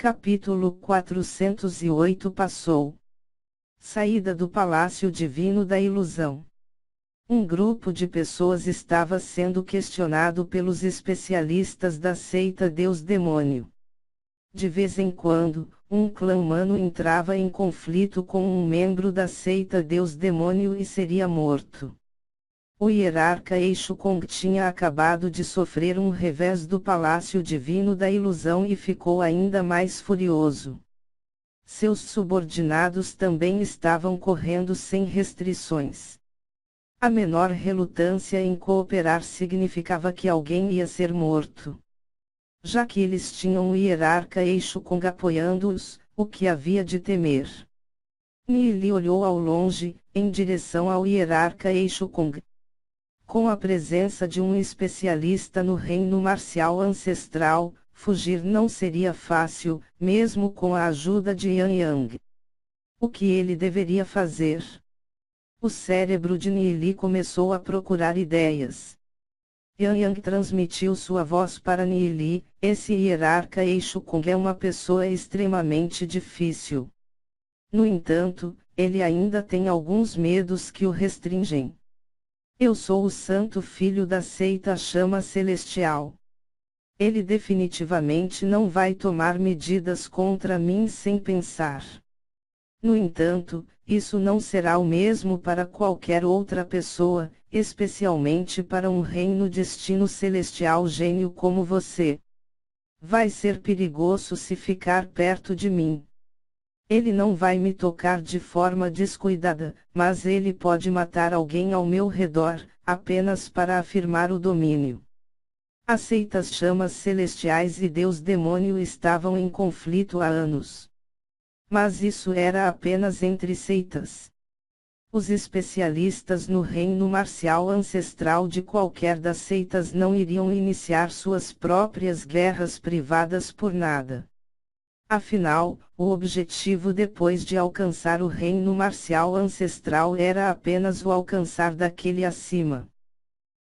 Capítulo 408 Passou. Saída do Palácio Divino da Ilusão. Um grupo de pessoas estava sendo questionado pelos especialistas da seita Deus-Demônio. De vez em quando, um clã humano entrava em conflito com um membro da seita Deus-Demônio e seria morto. O hierarca Eixo Kong tinha acabado de sofrer um revés do Palácio Divino da Ilusão e ficou ainda mais furioso. Seus subordinados também estavam correndo sem restrições. A menor relutância em cooperar significava que alguém ia ser morto. Já que eles tinham o hierarca Eixo Kong apoiando-os, o que havia de temer? Nili olhou ao longe, em direção ao hierarca Eixo Kong. Com a presença de um especialista no reino marcial ancestral, fugir não seria fácil, mesmo com a ajuda de Yan Yang. O que ele deveria fazer? O cérebro de Nili começou a procurar ideias. Yan Yang transmitiu sua voz para Nili: esse hierarca Eixo Kong é uma pessoa extremamente difícil. No entanto, ele ainda tem alguns medos que o restringem. Eu sou o Santo Filho da seita Chama Celestial. Ele definitivamente não vai tomar medidas contra mim sem pensar. No entanto, isso não será o mesmo para qualquer outra pessoa, especialmente para um reino destino celestial gênio como você. Vai ser perigoso se ficar perto de mim. Ele não vai me tocar de forma descuidada, mas ele pode matar alguém ao meu redor, apenas para afirmar o domínio. As seitas Chamas Celestiais e Deus-Demônio estavam em conflito há anos. Mas isso era apenas entre seitas. Os especialistas no reino marcial ancestral de qualquer das seitas não iriam iniciar suas próprias guerras privadas por nada. Afinal, o objetivo depois de alcançar o reino marcial ancestral era apenas o alcançar daquele acima.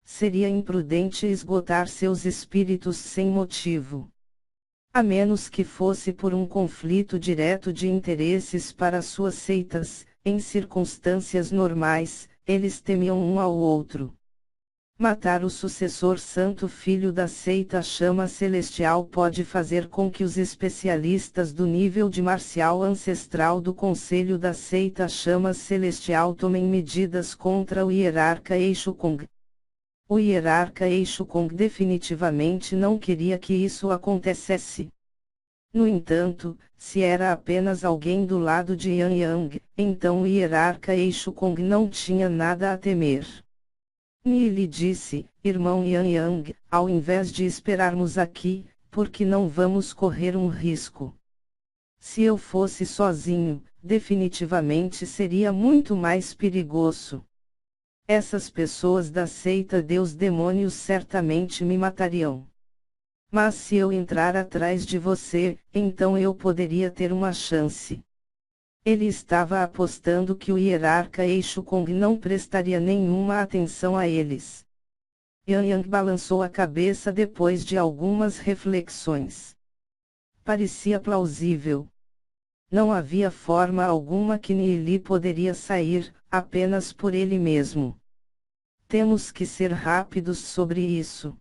Seria imprudente esgotar seus espíritos sem motivo. A menos que fosse por um conflito direto de interesses para suas seitas, em circunstâncias normais, eles temiam um ao outro. Matar o sucessor Santo Filho da seita Chama Celestial pode fazer com que os especialistas do nível de marcial ancestral do Conselho da seita Chama Celestial tomem medidas contra o hierarca Eixo Kong. O hierarca Eixo Kong definitivamente não queria que isso acontecesse. No entanto, se era apenas alguém do lado de Yan Yang, então o hierarca Eixo Kong não tinha nada a temer. Nili disse: irmão Yan Yang, ao invés de esperarmos aqui, por que não vamos correr um risco? Se eu fosse sozinho, definitivamente seria muito mais perigoso. Essas pessoas da seita Deus-Demônio certamente me matariam. Mas se eu entrar atrás de você, então eu poderia ter uma chance. Ele estava apostando que o hierarca Eixo Kong não prestaria nenhuma atenção a eles. Yan Yang balançou a cabeça depois de algumas reflexões. Parecia plausível. Não havia forma alguma que Nili poderia sair, apenas por ele mesmo. Temos que ser rápidos sobre isso.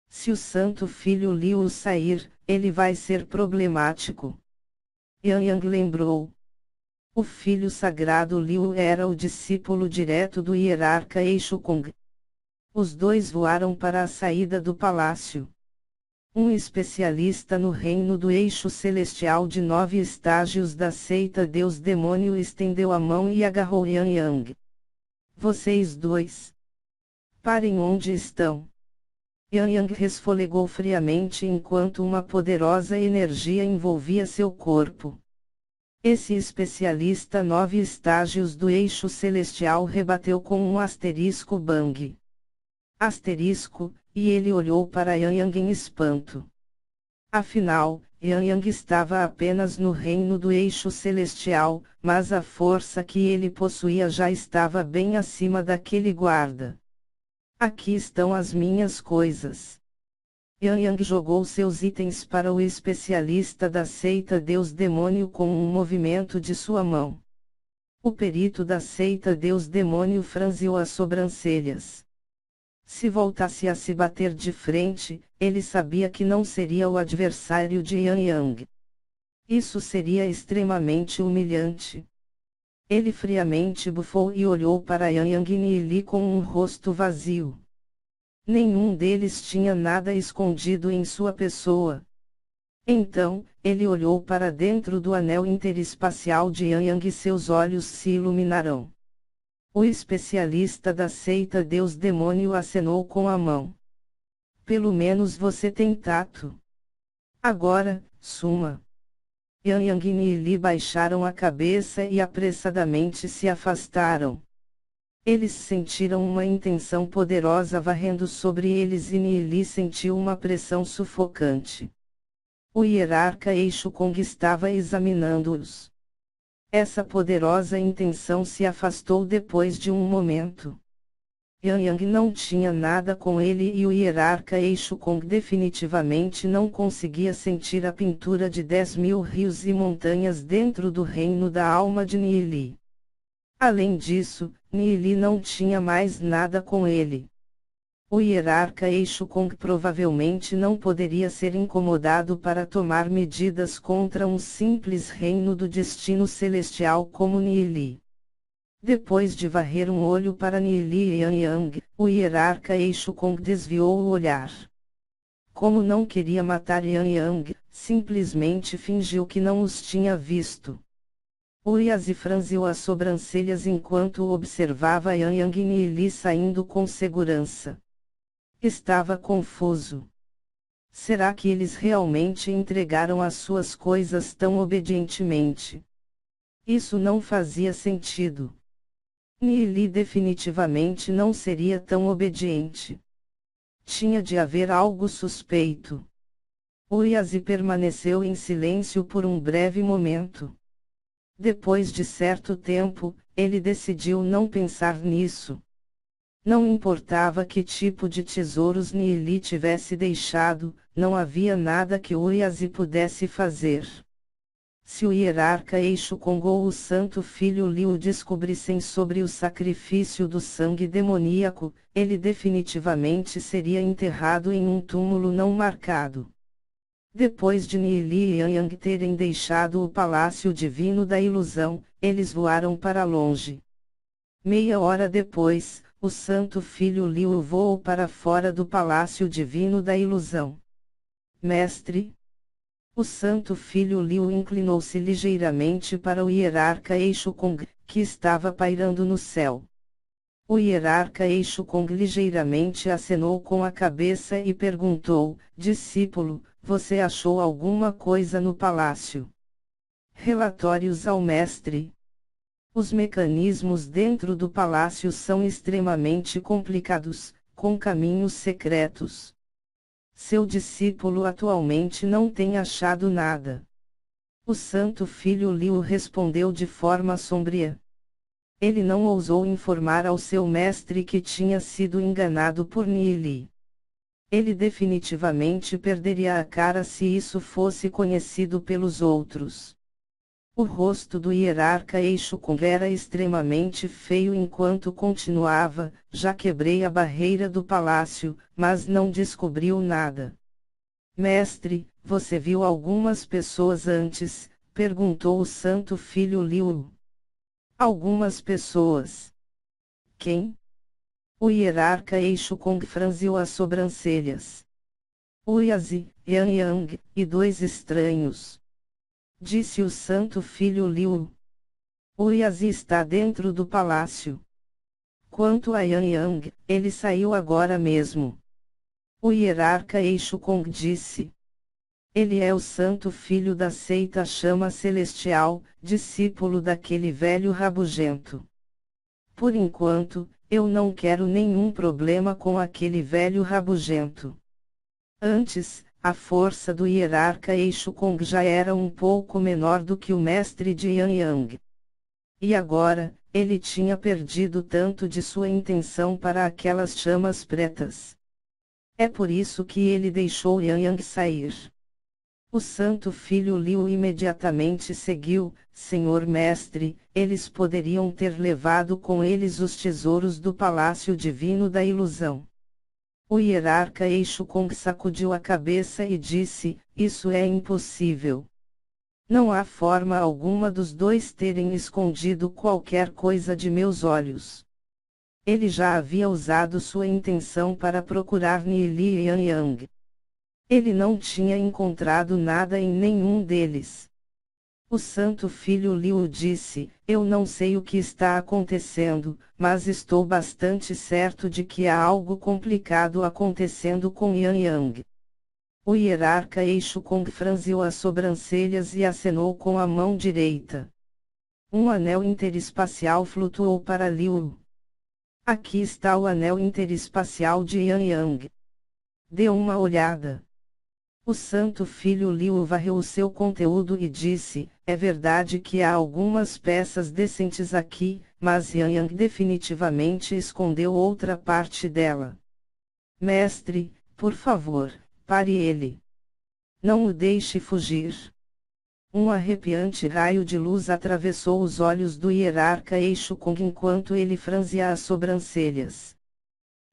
Se o Santo Filho Liu sair, ele vai ser problemático. Yan Yang lembrou. O filho sagrado Liu era o discípulo direto do hierarca Eixo Kong. Os dois voaram para a saída do palácio. Um especialista no reino do Eixo Celestial de 9 estágios da seita Deus-Demônio estendeu a mão e agarrou Yan Yang. Vocês dois. Parem onde estão. Yan Yang resfolegou friamente enquanto uma poderosa energia envolvia seu corpo. Esse especialista 9 estágios do Eixo Celestial rebateu com um asterisco bang. Asterisco, e ele olhou para Yan Yang em espanto. Afinal, Yan Yang estava apenas no reino do Eixo Celestial, mas a força que ele possuía já estava bem acima daquele guarda. Aqui estão as minhas coisas. Yan Yang jogou seus itens para o especialista da seita Deus-Demônio com um movimento de sua mão. O perito da seita Deus-Demônio franziu as sobrancelhas. Se voltasse a se bater de frente, ele sabia que não seria o adversário de Yan Yang. Isso seria extremamente humilhante. Ele friamente bufou e olhou para Yan Yang e Nili com um rosto vazio. Nenhum deles tinha nada escondido em sua pessoa. Então, ele olhou para dentro do anel interespacial de Yan Yang e seus olhos se iluminaram. O especialista da seita Deus-Demônio acenou com a mão. Pelo menos você tem tato. Agora, suma. Yan Yang e Nili baixaram a cabeça e apressadamente se afastaram. Eles sentiram uma intenção poderosa varrendo sobre eles e Nili sentiu uma pressão sufocante. O hierarca Eixo Kong estava examinando-os. Essa poderosa intenção se afastou depois de um momento. Yan Yang não tinha nada com ele e o hierarca Eixo Kong definitivamente não conseguia sentir a pintura de 10.000 rios e montanhas dentro do reino da alma de Nili. Além disso, Nili não tinha mais nada com ele. O hierarca Eixo Kong provavelmente não poderia ser incomodado para tomar medidas contra um simples reino do destino celestial como Nili. Depois de varrer um olho para Nili e Yan Yang, o hierarca Eixo Kong desviou o olhar. Como não queria matar Yan Yang, simplesmente fingiu que não os tinha visto. Uyazi franziu as sobrancelhas enquanto observava Yan Yang e Nili saindo com segurança. Estava confuso. Será que eles realmente entregaram as suas coisas tão obedientemente? Isso não fazia sentido. Nili definitivamente não seria tão obediente. Tinha de haver algo suspeito. Uyazi permaneceu em silêncio por um breve momento. Depois de certo tempo, ele decidiu não pensar nisso. Não importava que tipo de tesouros Nili tivesse deixado, não havia nada que Uyazi pudesse fazer. Se o hierarca Eixo Kong ou o santo filho Liu descobrissem sobre o sacrifício do sangue demoníaco, ele definitivamente seria enterrado em um túmulo não marcado. Depois de Nili e Yan Yang terem deixado o Palácio Divino da Ilusão, eles voaram para longe. Meia hora depois, o santo filho Liu voou para fora do Palácio Divino da Ilusão. Mestre? O santo filho Liu inclinou-se ligeiramente para o hierarca Eixo Kong, que estava pairando no céu. O hierarca Eixo Kong ligeiramente acenou com a cabeça e perguntou: discípulo, você achou alguma coisa no palácio? Relatórios ao mestre. Os mecanismos dentro do palácio são extremamente complicados, com caminhos secretos. Seu discípulo atualmente não tem achado nada. O santo filho Liu respondeu de forma sombria. Ele não ousou informar ao seu mestre que tinha sido enganado por Nili. Ele definitivamente perderia a cara se isso fosse conhecido pelos outros. O rosto do hierarca Eixo Kong era extremamente feio enquanto continuava: já quebrei a barreira do palácio, mas não descobriu nada. Mestre, você viu algumas pessoas antes? Perguntou o santo filho Liu. Algumas pessoas. Quem? O hierarca Eixo Kong franziu as sobrancelhas. Uyazi, Yan Yang, e 2 estranhos. Disse o santo filho Liu. Uyazi está dentro do palácio. Quanto a Yan Yang, ele saiu agora mesmo. O hierarca Eixo Kong disse. Ele é o santo filho da seita Chama Celestial, discípulo daquele velho rabugento. Por enquanto, eu não quero nenhum problema com aquele velho rabugento. Antes, a força do hierarca Eixo Kong já era um pouco menor do que o mestre de Yan Yang. E agora, ele tinha perdido tanto de sua intenção para aquelas chamas pretas. É por isso que ele deixou Yang Yang sair. O santo filho Liu imediatamente seguiu: Senhor mestre, eles poderiam ter levado com eles os tesouros do palácio divino da ilusão. O hierarca Eixo Kong sacudiu a cabeça e disse: isso é impossível. Não há forma alguma dos dois terem escondido qualquer coisa de meus olhos. Ele já havia usado sua intenção para procurar Nili e Yang Yang. Ele não tinha encontrado nada em nenhum deles. O santo filho Liu disse: eu não sei o que está acontecendo, mas estou bastante certo de que há algo complicado acontecendo com Yang Yang. O hierarca Eixo Kong franziu as sobrancelhas e acenou com a mão direita. Um anel interespacial flutuou para Liu. Aqui está o anel interespacial de Yang Yang. Dê uma olhada. O santo filho Liu varreu o seu conteúdo e disse: é verdade que há algumas peças decentes aqui, mas Yang Yang definitivamente escondeu outra parte dela. Mestre, por favor, pare ele. Não o deixe fugir. Um arrepiante raio de luz atravessou os olhos do hierarca Eixo Kong enquanto ele franzia as sobrancelhas.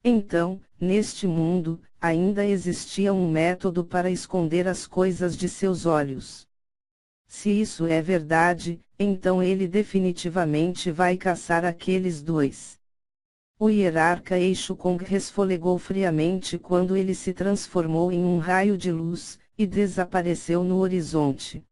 Então, neste mundo, ainda existia um método para esconder as coisas de seus olhos. Se isso é verdade, então ele definitivamente vai caçar aqueles dois. O hierarca Eixo Kong resfolegou friamente quando ele se transformou em um raio de luz, e desapareceu no horizonte.